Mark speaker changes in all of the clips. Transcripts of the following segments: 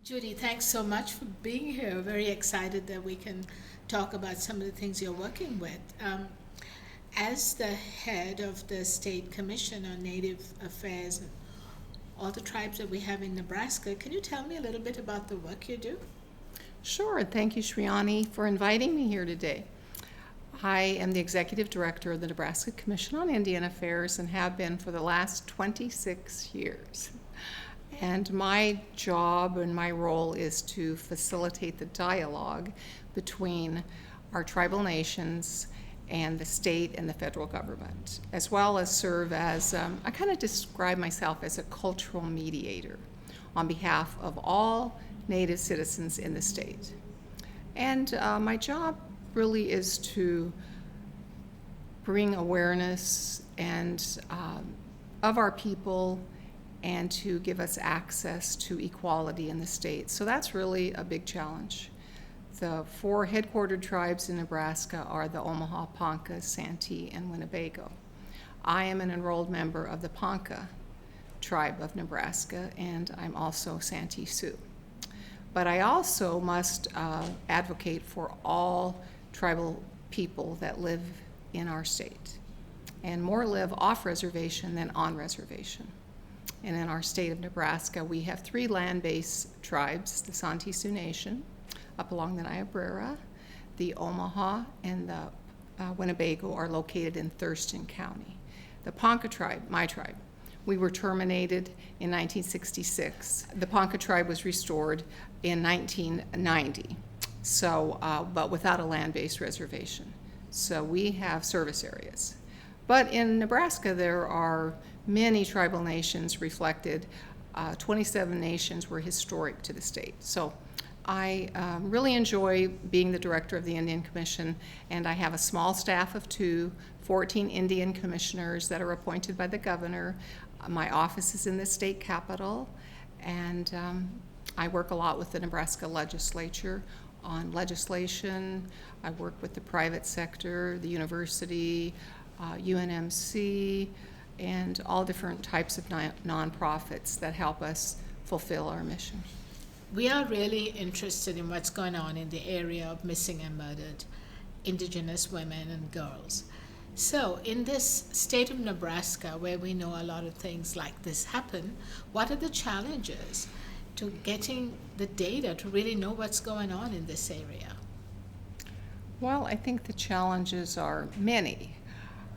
Speaker 1: Judy, thanks so much for being here. Very excited that we can talk about some of the things you're working with. As the head of the State Commission on Native Affairs and all the tribes that we have in Nebraska, can you tell me a little bit about the work you do?
Speaker 2: Sure. Thank you, Shriani, for inviting me here today. I am the Executive Director of the Nebraska Commission on Indian Affairs and have been for the last 26 years. And my job and my role is to facilitate the dialogue between our tribal nations and the state and the federal government, as well as serve as, I kind of describe myself as a cultural mediator on behalf of all Native citizens in the state. And my job really is to bring awareness and of our people and to give us access to equality in the state. So that's really a big challenge. The four headquartered tribes in Nebraska are the Omaha, Ponca, Santee, and Winnebago. I am an enrolled member of the Ponca Tribe of Nebraska, and I'm also Santee Sioux. But I also must advocate for all tribal people that live in our state. And more live off reservation than on reservation. And in our state of Nebraska, we have three land-based tribes: the Santee Sioux Nation, up along the Niobrara, the Omaha, and the Winnebago are located in Thurston County. The Ponca Tribe, my tribe, we were terminated in 1966. The Ponca Tribe was restored in 1990, so, but without a land-based reservation. So we have service areas. But in Nebraska, there are many tribal nations reflected. 27 nations were historic to the state. So I really enjoy being the director of the Indian Commission, and I have a small staff of 14 Indian commissioners that are appointed by the governor. My office is in the state capitol, and I work a lot with the Nebraska Legislature on legislation. I work with the private sector, the university, UNMC, and all different types of nonprofits that help us fulfill our mission.
Speaker 1: We are really interested in what's going on in the area of missing and murdered Indigenous women and girls. So, in this state of Nebraska, where we know a lot of things like this happen, what are the challenges to getting the data to really know what's going on in this area?
Speaker 2: Well, I think the challenges are many.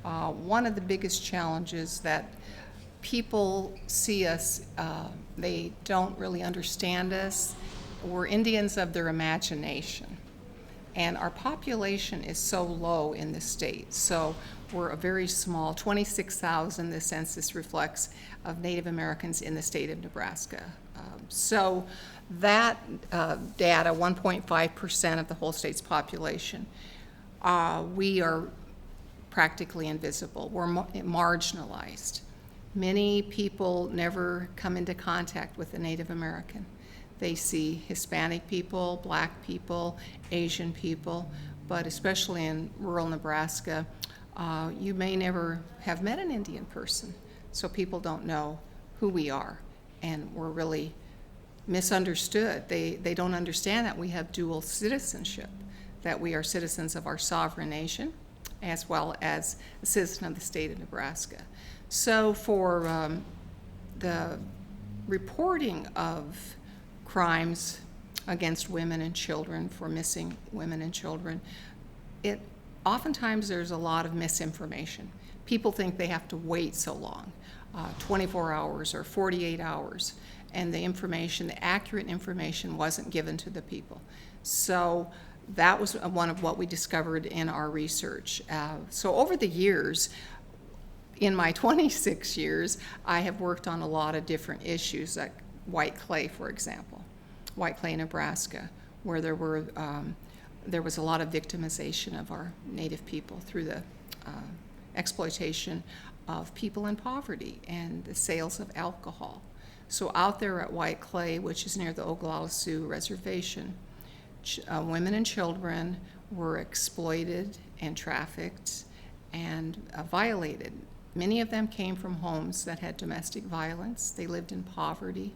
Speaker 2: One of the biggest challenges that people see us, they don't really understand us. We're Indians of their imagination. And our population is so low in the state. So we're a very small, 26,000 the census reflects of Native Americans in the state of Nebraska. So that data, 1.5% of the whole state's population, we are practically invisible. We're marginalized. Many people never come into contact with a Native American. They see Hispanic people, Black people, Asian people, but especially in rural Nebraska, you may never have met an Indian person, so people don't know who we are, and we're really misunderstood. They don't understand that we have dual citizenship, that we are citizens of our sovereign nation, as well as a citizen of the state of Nebraska. So for the reporting of crimes against women and children, for missing women and children, oftentimes there's a lot of misinformation. People think they have to wait so long, 24 hours or 48 hours, and the accurate information wasn't given to the people. So that was one of what we discovered in our research. So over the years, in my 26 years, I have worked on a lot of different issues, like White Clay, for example, White Clay, Nebraska, where there was a lot of victimization of our Native people through the exploitation of people in poverty and the sales of alcohol. So out there at White Clay, which is near the Oglala Sioux Reservation, women and children were exploited and trafficked and violated. Many of them came from homes that had domestic violence. They lived in poverty.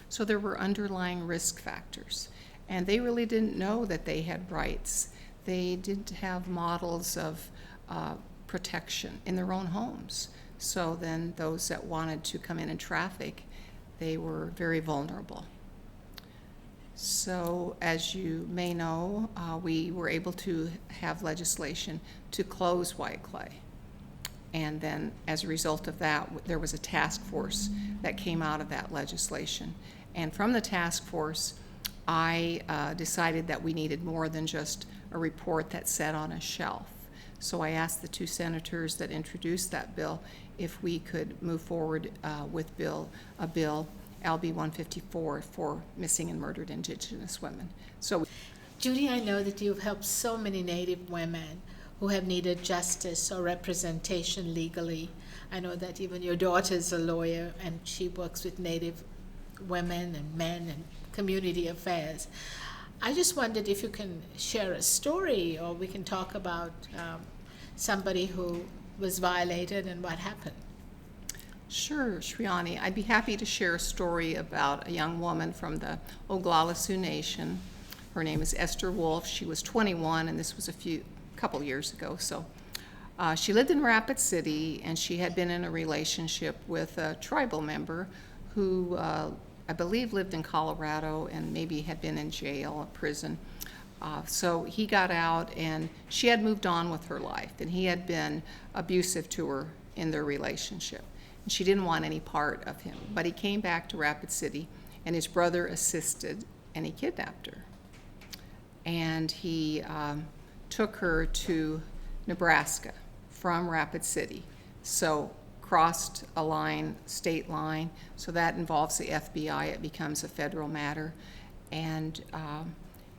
Speaker 2: So there were underlying risk factors. And they really didn't know that they had rights. They didn't have models of protection in their own homes. So then those that wanted to come in and traffic, they were very vulnerable. So as you may know, we were able to have legislation to close white clay. And then as a result of that, there was a task force that came out of that legislation. And from the task force, I decided that we needed more than just a report that sat on a shelf. So I asked the two senators that introduced that bill if we could move forward with a bill, LB 154, for missing and murdered Indigenous women. So,
Speaker 1: Judy, I know that you've helped so many Native women who have needed justice or representation legally. I know that even your daughter's a lawyer and she works with Native women and men and community affairs. I just wondered if you can share a story, or we can talk about somebody who was violated and what happened.
Speaker 2: Sure, Shriani. I'd be happy to share a story about a young woman from the Oglala Sioux Nation. Her name is Esther Wolf. She was 21, and this was a couple years ago. So she lived in Rapid City, and she had been in a relationship with a tribal member who I believe lived in Colorado and maybe had been in jail or prison. So he got out, and she had moved on with her life, and he had been abusive to her in their relationship. And she didn't want any part of him. But he came back to Rapid City, and his brother assisted, and he kidnapped her. And he took her to Nebraska from Rapid City. So crossed a line, state line, so that involves the FBI. It becomes a federal matter. And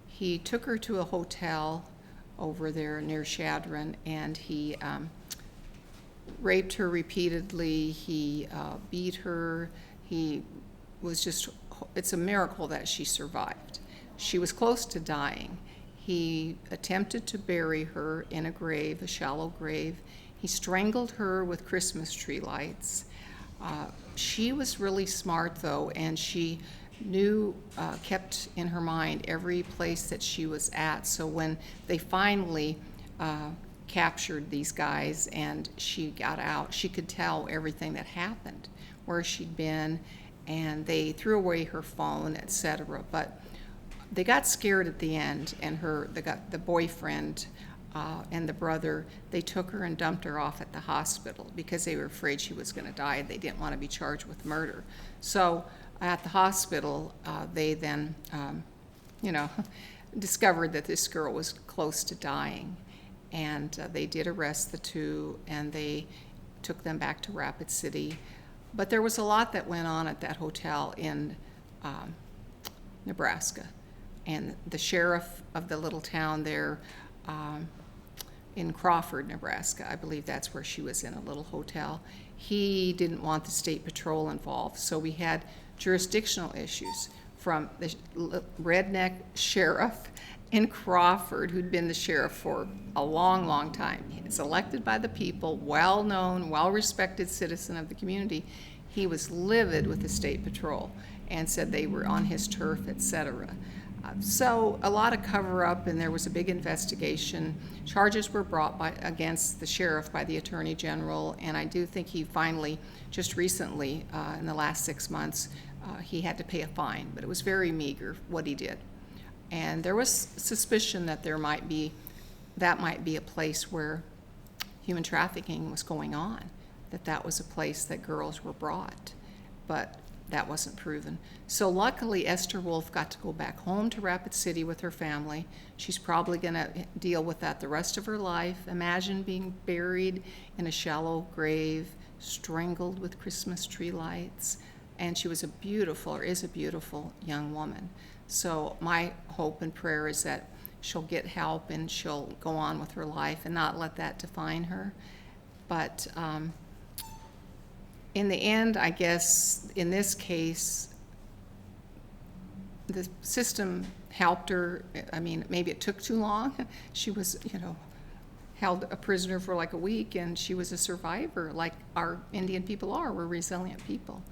Speaker 2: he took her to a hotel over there near Chadron, and he raped her repeatedly. He beat her. He was just, it's a miracle that she survived. She was close to dying. He attempted to bury her in a grave, a shallow grave. He strangled her with Christmas tree lights. She was really smart, though, and she kept in her mind every place that she was at. So when they finally captured these guys and she got out, she could tell everything that happened, where she'd been, and they threw away her phone, etc. But they got scared at the end, and the boyfriend and the brother, they took her and dumped her off at the hospital because they were afraid she was going to die. They didn't want to be charged with murder. So at the hospital, they then, discovered that this girl was close to dying. And they did arrest the two, and they took them back to Rapid City. But there was a lot that went on at that hotel in Nebraska. And the sheriff of the little town there in Crawford, Nebraska, I believe that's where she was in a little hotel, he didn't want the state patrol involved. So we had jurisdictional issues from the redneck sheriff in Crawford, who'd been the sheriff for a long, long time. He's elected by the people, well-known, well-respected citizen of the community. He was livid with the state patrol and said they were on his turf, etc. So a lot of cover-up, and there was a big investigation. Charges were brought against the sheriff by the attorney general, and I do think he finally, just recently, in the last 6 months, he had to pay a fine, but it was very meager what he did. And there was suspicion that might be a place where human trafficking was going on, that was a place that girls were brought, but that wasn't proven. So luckily, Esther Wolf got to go back home to Rapid City with her family. She's probably going to deal with that the rest of her life. Imagine being buried in a shallow grave, strangled with Christmas tree lights. And she was is a beautiful young woman. So my hope and prayer is that she'll get help and she'll go on with her life and not let that define her. But in the end, I guess, in this case, the system helped her. I mean, maybe it took too long. She was, held a prisoner for like a week, and she was a survivor, like our Indian people are. We're resilient people.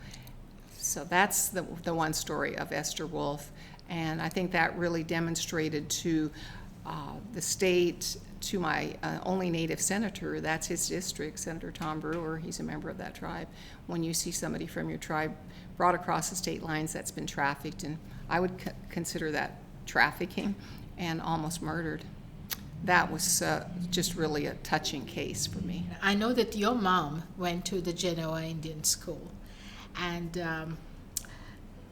Speaker 2: So that's the one story of Esther Wolf, and I think that really demonstrated to the state, to my only Native senator, that's his district, Senator Tom Brewer, he's a member of that tribe. When you see somebody from your tribe brought across the state lines that's been trafficked, and I would consider that trafficking and almost murdered. That was just really a touching case for me.
Speaker 1: I know that your mom went to the Genoa Indian School, and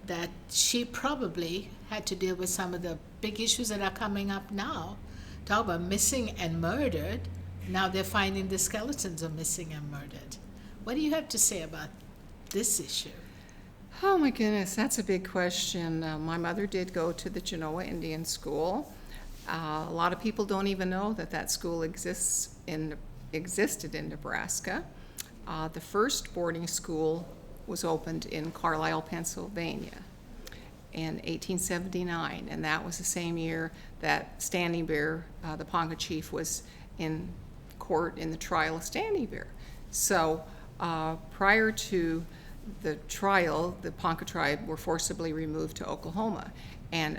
Speaker 1: that she probably had to deal with some of the big issues that are coming up now. Talk about missing and murdered. Now they're finding the skeletons of missing and murdered. What do you have to say about this issue?
Speaker 2: Oh my goodness, that's a big question. My mother did go to the Genoa Indian School. A lot of people don't even know that that school existed in Nebraska. The first boarding school was opened in Carlisle, Pennsylvania in 1879, and that was the same year that Standing Bear, the Ponca chief, was in court in the trial of Standing Bear. So prior to the trial, the Ponca Tribe were forcibly removed to Oklahoma. And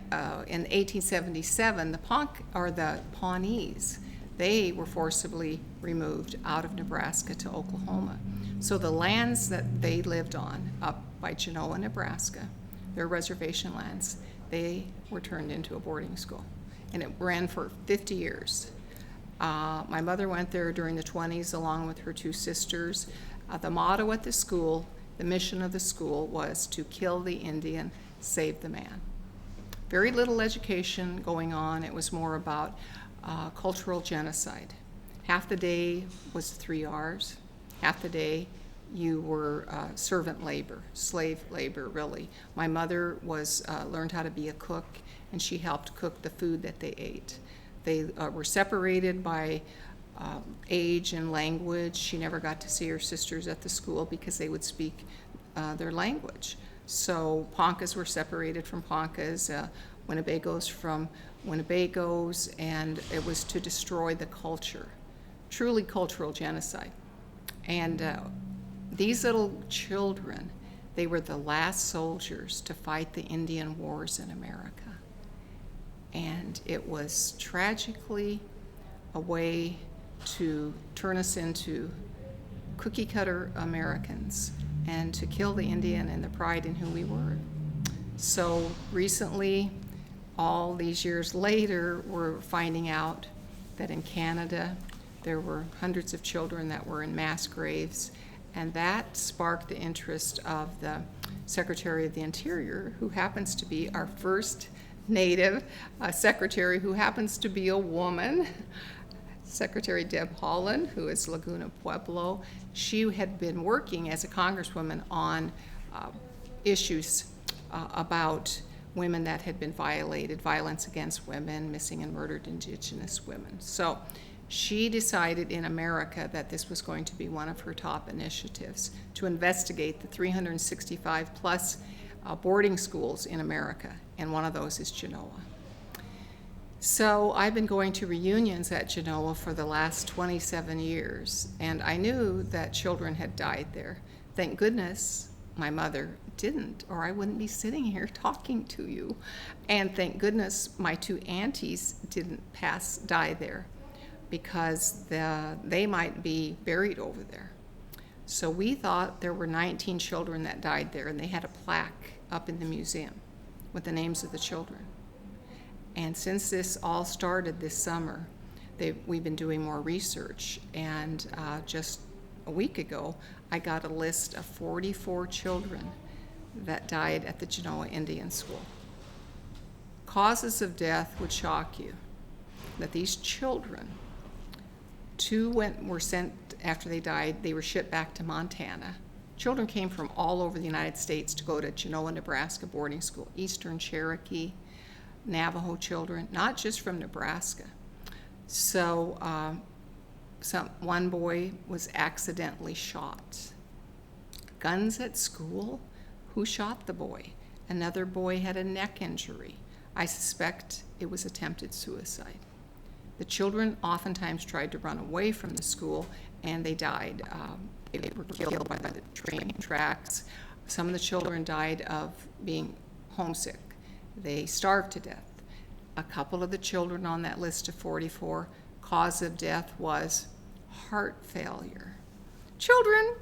Speaker 2: in 1877, the Pawnees, they were forcibly removed out of Nebraska to Oklahoma. So the lands that they lived on up by Genoa, Nebraska, their reservation lands, they were turned into a boarding school. And it ran for 50 years. My mother went there during the 20s along with her two sisters. The motto at the school, the mission of the school, was to kill the Indian, save the man. Very little education going on. It was more about cultural genocide. Half the day was 3 R's. Half the day you were servant labor, slave labor, really. My mother learned how to be a cook, and she helped cook the food that they ate. They were separated by age and language. She never got to see her sisters at the school because they would speak their language. So Poncas were separated from Poncas, Winnebagos from Winnebagos, and it was to destroy the culture, truly cultural genocide. And these little children, they were the last soldiers to fight the Indian Wars in America. And it was tragically a way to turn us into cookie-cutter Americans and to kill the Indian and the pride in who we were. So recently, all these years later, we're finding out that in Canada, there were hundreds of children that were in mass graves, and that sparked the interest of the Secretary of the Interior, who happens to be our first Native secretary, who happens to be a woman, Secretary Deb Haaland, who is Laguna Pueblo. She had been working as a congresswoman on issues about women that had been violated, violence against women, missing and murdered Indigenous women. So she decided in America that this was going to be one of her top initiatives, to investigate the 365 plus boarding schools in America, and one of those is Genoa. So I've been going to reunions at Genoa for the last 27 years, and I knew that children had died there. Thank goodness my mother didn't, or I wouldn't be sitting here talking to you. And thank goodness my two aunties didn't die there, because they might be buried over there. So we thought there were 19 children that died there, and they had a plaque up in the museum with the names of the children. And since this all started this summer, we've been doing more research, and just a week ago, I got a list of 44 children that died at the Genoa Indian School. Causes of death would shock you, that these children, two were sent after they died. They were shipped back to Montana. Children came from all over the United States to go to Genoa, Nebraska boarding school, Eastern Cherokee, Navajo children, not just from Nebraska. So one boy was accidentally shot. Guns at school? Who shot the boy? Another boy had a neck injury. I suspect it was attempted suicide. The children oftentimes tried to run away from the school, and they died. They were killed by the train tracks. Some of the children died of being homesick. They starved to death. A couple of the children on that list of 44, cause of death was heart failure. Children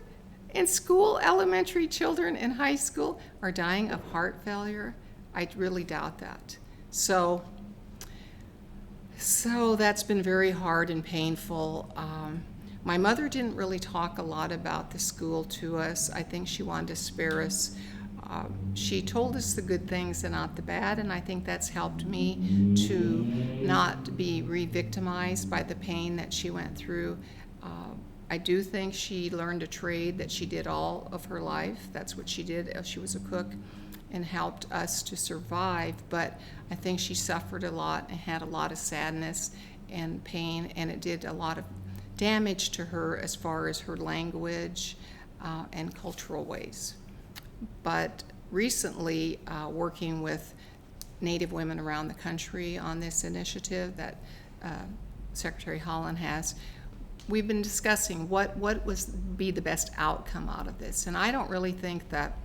Speaker 2: in school, elementary children in high school, are dying of heart failure. I really doubt that. So that's been very hard and painful. My mother didn't really talk a lot about the school to us. I think she wanted to spare us. She told us the good things and not the bad, and I think that's helped me to not be re-victimized by the pain that she went through. I do think she learned a trade that she did all of her life. That's what she did. She was a cook and helped us to survive, but I think she suffered a lot and had a lot of sadness and pain, and it did a lot of damage to her as far as her language and cultural ways. But recently, working with Native women around the country on this initiative that Secretary Haaland has, we've been discussing what be the best outcome out of this. And I don't really think that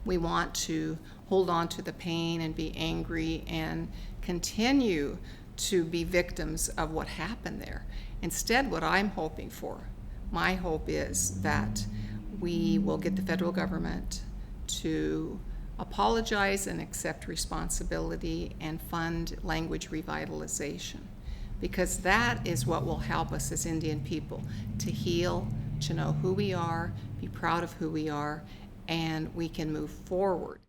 Speaker 2: we want to hold on to the pain and be angry and continue to be victims of what happened there. Instead, what I'm hoping for, my hope is that we will get the federal government to apologize and accept responsibility and fund language revitalization, because that is what will help us as Indian people to heal, to know who we are, be proud of who we are, and we can move forward.